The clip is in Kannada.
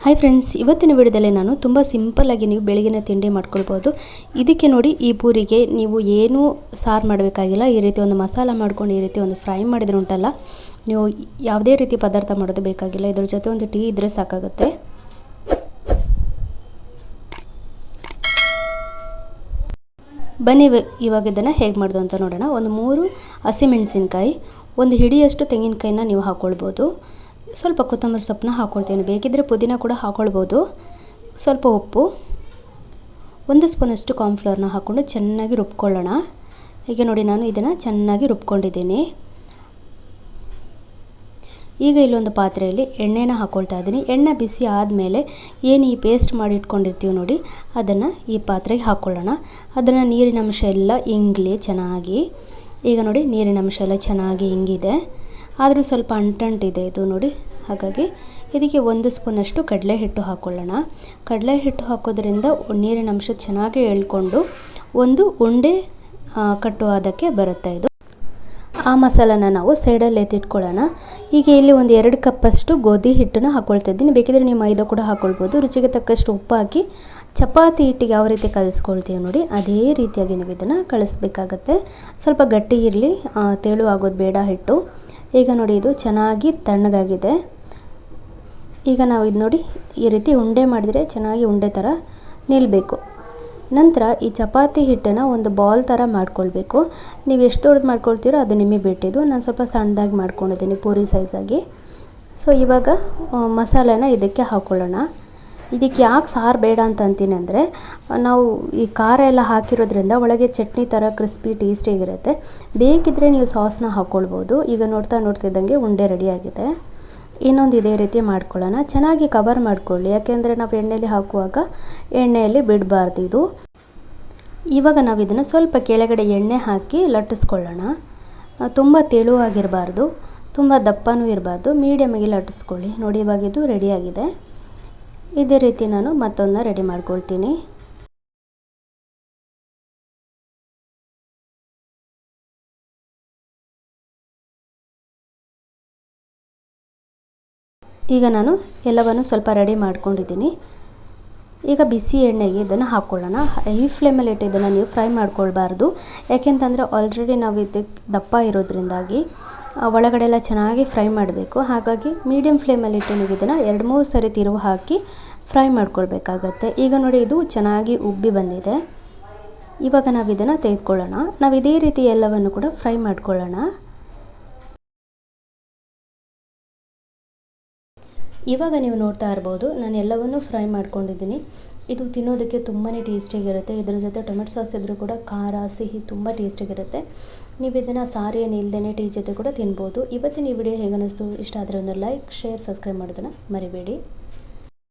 ಹಾಯ್ ಫ್ರೆಂಡ್ಸ್, ಇವತ್ತಿನ ವಿಡಿಯೋದಲ್ಲಿ ನಾನು ತುಂಬ ಸಿಂಪಲ್ಲಾಗಿ ನೀವು ಬೆಳಗಿನ ತಿಂಡಿ ಮಾಡ್ಕೊಳ್ಬೋದು. ಇದಕ್ಕೆ ನೋಡಿ, ಈ ಪೂರಿಗೆ ನೀವು ಏನೂ ಸಾರು ಮಾಡಬೇಕಾಗಿಲ್ಲ. ಈ ರೀತಿ ಒಂದು ಮಸಾಲ ಮಾಡ್ಕೊಂಡು ಈ ರೀತಿ ಒಂದು ಫ್ರೈ ಮಾಡಿದ್ರೆ ಉಂಟಲ್ಲ, ನೀವು ಯಾವುದೇ ರೀತಿ ಪದಾರ್ಥ ಮಾಡೋದು ಬೇಕಾಗಿಲ್ಲ. ಇದ್ರ ಜೊತೆ ಒಂದು ಟೀ ಇದ್ದರೆ ಸಾಕಾಗುತ್ತೆ. ಬನ್ನಿ ಇವಾಗ ಇದನ್ನು ಹೇಗೆ ಮಾಡೋದು ಅಂತ ನೋಡೋಣ. ಒಂದು 3 ಹಸಿಮೆಣಸಿನ್ಕಾಯಿ, ಒಂದು ಹಿಡಿಯಷ್ಟು ತೆಂಗಿನಕಾಯಿನ ನೀವು ಹಾಕ್ಕೊಳ್ಬೋದು. ಸ್ವಲ್ಪ ಕೊತ್ತಂಬರಿ ಸೊಪ್ಪನ್ನ ಹಾಕ್ಕೊಳ್ತೀನಿ, ಬೇಕಿದ್ದರೆ ಪುದೀನ ಕೂಡ ಹಾಕ್ಕೊಳ್ಬೋದು. ಸ್ವಲ್ಪ ಉಪ್ಪು, 1 ಸ್ಪೂನಷ್ಟು ಕಾರ್ನ್ಫ್ಲವರ್ನ ಹಾಕ್ಕೊಂಡು ಚೆನ್ನಾಗಿ ರುಬ್ಕೊಳ್ಳೋಣ. ಈಗ ನೋಡಿ, ನಾನು ಇದನ್ನು ಚೆನ್ನಾಗಿ ರುಬ್ಕೊಂಡಿದ್ದೀನಿ. ಈಗ ಇಲ್ಲೊಂದು ಪಾತ್ರೆಯಲ್ಲಿ ಎಣ್ಣೆನ ಹಾಕ್ಕೊಳ್ತಾ ಇದ್ದೀನಿ. ಎಣ್ಣೆ ಬಿಸಿ ಆದಮೇಲೆ ಏನು ಈ ಪೇಸ್ಟ್ ಮಾಡಿ ಇಟ್ಕೊಂಡಿರ್ತೀವಿ ನೋಡಿ, ಅದನ್ನು ಈ ಪಾತ್ರೆಗೆ ಹಾಕ್ಕೊಳ್ಳೋಣ. ಅದನ್ನು ನೀರಿನ ಅಂಶ ಎಲ್ಲ ಇಂಗಲಿ ಚೆನ್ನಾಗಿ. ಈಗ ನೋಡಿ, ನೀರಿನ ಅಂಶ ಎಲ್ಲ ಚೆನ್ನಾಗಿ ಇಂಗಿದೆ, ಆದರೂ ಸ್ವಲ್ಪ ಅಂಟಂಟಿದೆ ಇದು ನೋಡಿ. ಹಾಗಾಗಿ ಇದಕ್ಕೆ 1 ಸ್ಪೂನಷ್ಟು ಕಡಲೆ ಹಿಟ್ಟು ಹಾಕ್ಕೊಳ್ಳೋಣ. ಕಡಲೆ ಹಿಟ್ಟು ಹಾಕೋದ್ರಿಂದ ನೀರಿನ ಅಂಶ ಚೆನ್ನಾಗಿ ಎಳ್ಕೊಂಡು ಒಂದು ಉಂಡೆ ಕಟ್ಟುವುದಕ್ಕೆ ಬರುತ್ತೆ ಇದು. ಆ ಮಸಾಲನ ನಾವು ಸೈಡಲ್ಲಿ ಎತ್ತಿಟ್ಕೊಳ್ಳೋಣ. ಈಗ ಇಲ್ಲಿ ಒಂದು 2 ಕಪ್ಪಷ್ಟು ಗೋಧಿ ಹಿಟ್ಟನ್ನು ಹಾಕ್ಕೊಳ್ತಾ ಇದ್ದೀನಿ. ಬೇಕಿದ್ರೆ ನೀವು ಮೈದಾ ಕೂಡ ಹಾಕ್ಕೊಳ್ಬೋದು. ರುಚಿಗೆ ತಕ್ಕಷ್ಟು ಉಪ್ಪು ಹಾಕಿ ಚಪಾತಿ ಹಿಟ್ಟಿಗೆ ಯಾವ ರೀತಿ ಕಲಿಸ್ಕೊಳ್ತೀವಿ ನೋಡಿ, ಅದೇ ರೀತಿಯಾಗಿ ನೀವು ಇದನ್ನು ಕಲಿಸ್ಬೇಕಾಗತ್ತೆ. ಸ್ವಲ್ಪ ಗಟ್ಟಿ ಇರಲಿ, ತೆಳು ಆಗೋದು ಬೇಡ ಹಿಟ್ಟು. ಈಗ ನೋಡಿ, ಇದು ಚೆನ್ನಾಗಿ ತಣ್ಣಗಾಗಿದೆ. ಈಗ ನಾವು ಇದು ನೋಡಿ, ಈ ರೀತಿ ಉಂಡೆ ಮಾಡಿದರೆ ಚೆನ್ನಾಗಿ ಉಂಡೆ ಥರ ನಿಲ್ಲಬೇಕು. ನಂತರ ಈ ಚಪಾತಿ ಹಿಟ್ಟನ್ನು ಒಂದು ಬಾಲ್ ಥರ ಮಾಡ್ಕೊಳ್ಬೇಕು. ನೀವು ಎಷ್ಟು ದೊಡ್ಡದು ಮಾಡ್ಕೊಳ್ತೀರೋ ಅದು ನಿಮಗೆ ಬಿಟ್ಟಿದ್ದು. ನಾನು ಸ್ವಲ್ಪ ಸಣ್ಣದಾಗಿ ಮಾಡ್ಕೊಂಡಿದ್ದೀನಿ, ಪೂರಿ ಸೈಜಾಗಿ. ಸೊ ಇವಾಗ ಮಸಾಲೆನ ಇದಕ್ಕೆ ಹಾಕ್ಕೊಳ್ಳೋಣ. ಇದಕ್ಕೆ ಯಾಕೆ ಸಾರು ಬೇಡ ಅಂತ ಅಂತೀನಿ ಅಂದರೆ, ನಾವು ಈ ಖಾರ ಎಲ್ಲ ಹಾಕಿರೋದ್ರಿಂದ ಒಳಗೆ ಚಟ್ನಿ ಥರ ಕ್ರಿಸ್ಪಿ ಟೇಸ್ಟಿಯಾಗಿರುತ್ತೆ. ಬೇಕಿದ್ದರೆ ನೀವು ಸಾಸ್ನ ಹಾಕ್ಕೊಳ್ಬೋದು. ಈಗ ನೋಡ್ತಿದ್ದಂಗೆ ಉಂಡೆ ರೆಡಿಯಾಗಿದೆ. ಇನ್ನೊಂದು ಇದೇ ರೀತಿ ಮಾಡ್ಕೊಳ್ಳೋಣ. ಚೆನ್ನಾಗಿ ಕವರ್ ಮಾಡ್ಕೊಳ್ಳಿ, ಯಾಕೆಂದರೆ ನಾವು ಎಣ್ಣೆಯಲ್ಲಿ ಹಾಕುವಾಗ ಎಣ್ಣೆಯಲ್ಲಿ ಬಿಡಬಾರ್ದು ಇದು. ಇವಾಗ ನಾವು ಇದನ್ನು ಸ್ವಲ್ಪ ಕೆಳಗಡೆ ಎಣ್ಣೆ ಹಾಕಿ ಲಟ್ಟಿಸ್ಕೊಳ್ಳೋಣ. ತುಂಬ ತೆಳುವಾಗಿರಬಾರ್ದು, ತುಂಬ ದಪ್ಪನೂ ಇರಬಾರ್ದು, ಮೀಡಿಯಮಾಗಿ ಲಟ್ಟಿಸ್ಕೊಳ್ಳಿ. ನೋಡಿ, ಇವಾಗ ಇದು ರೆಡಿಯಾಗಿದೆ. ಇದೇ ರೀತಿ ನಾನು ಮತ್ತೊಂದನ್ನ ರೆಡಿ ಮಾಡ್ಕೊಳ್ತೀನಿ. ಈಗ ನಾನು ಎಲ್ಲವನ್ನು ಸ್ವಲ್ಪ ರೆಡಿ ಮಾಡ್ಕೊಂಡಿದ್ದೀನಿ. ಈಗ ಬಿಸಿ ಎಣ್ಣೆಗೆ ಇದನ್ನು ಹಾಕ್ಕೊಳ್ಳೋಣ. ಹೈ ಫ್ಲೇಮಲ್ಲಿ ಇಟ್ಟು ಇದನ್ನು ನೀವು ಫ್ರೈ ಮಾಡ್ಕೊಳ್ಬಾರ್ದು, ಯಾಕೆಂತಂದರೆ ಆಲ್ರೆಡಿ ನಾವು ಇದಕ್ಕೆ ದಪ್ಪ ಇರೋದ್ರಿಂದಾಗಿ ಒಳಗಡೆ ಎಲ್ಲ ಚೆನ್ನಾಗಿ ಫ್ರೈ ಮಾಡಬೇಕು. ಹಾಗಾಗಿ ಮೀಡಿಯಮ್ ಫ್ಲೇಮಲ್ಲಿ ಇಟ್ಟು ನೀವು ಇದನ್ನು 2-3 ಸರಿ ತಿರುವು ಹಾಕಿ ಫ್ರೈ ಮಾಡ್ಕೊಳ್ಬೇಕಾಗತ್ತೆ. ಈಗ ನೋಡಿ, ಇದು ಚೆನ್ನಾಗಿ ಉಬ್ಬಿ ಬಂದಿದೆ. ಇವಾಗ ನಾವು ಇದನ್ನು ತೆಗೆದುಕೊಳ್ಳೋಣ. ನಾವು ಇದೇ ರೀತಿ ಎಲ್ಲವನ್ನು ಕೂಡ ಫ್ರೈ ಮಾಡ್ಕೊಳ್ಳೋಣ. ಇವಾಗ ನೀವು ನೋಡ್ತಾ ಇರ್ಬೋದು, ನಾನು ಎಲ್ಲವನ್ನೂ ಫ್ರೈ ಮಾಡ್ಕೊಂಡಿದ್ದೀನಿ. ಇದು ತಿನ್ನೋದಕ್ಕೆ ತುಂಬಾ ಟೇಸ್ಟಿಯಾಗಿರುತ್ತೆ. ಇದರ ಜೊತೆ ಟೊಮೆಟೊ ಸಾಸ್ ಇದ್ದರೂ ಕೂಡ ಖಾರ ಸಿಹಿ ತುಂಬ ಟೇಸ್ಟಿಯಾಗಿರುತ್ತೆ. ನೀವು ಇದನ್ನು ಸಾರು ಏನು ಇಲ್ಲದೇ ಟೀ ಜೊತೆ ಕೂಡ ತಿನ್ಬೋದು. ಇವತ್ತಿನ ಈ ವಿಡಿಯೋ ಹೇಗೆ ಅನ್ನಿಸ್ತು? ಇಷ್ಟ ಆದರೆ ಒಂದು ಲೈಕ್, ಶೇರ್, ಸಬ್ಸ್ಕ್ರೈಬ್ ಮಾಡೋದನ್ನು ಮರಿಬೇಡಿ.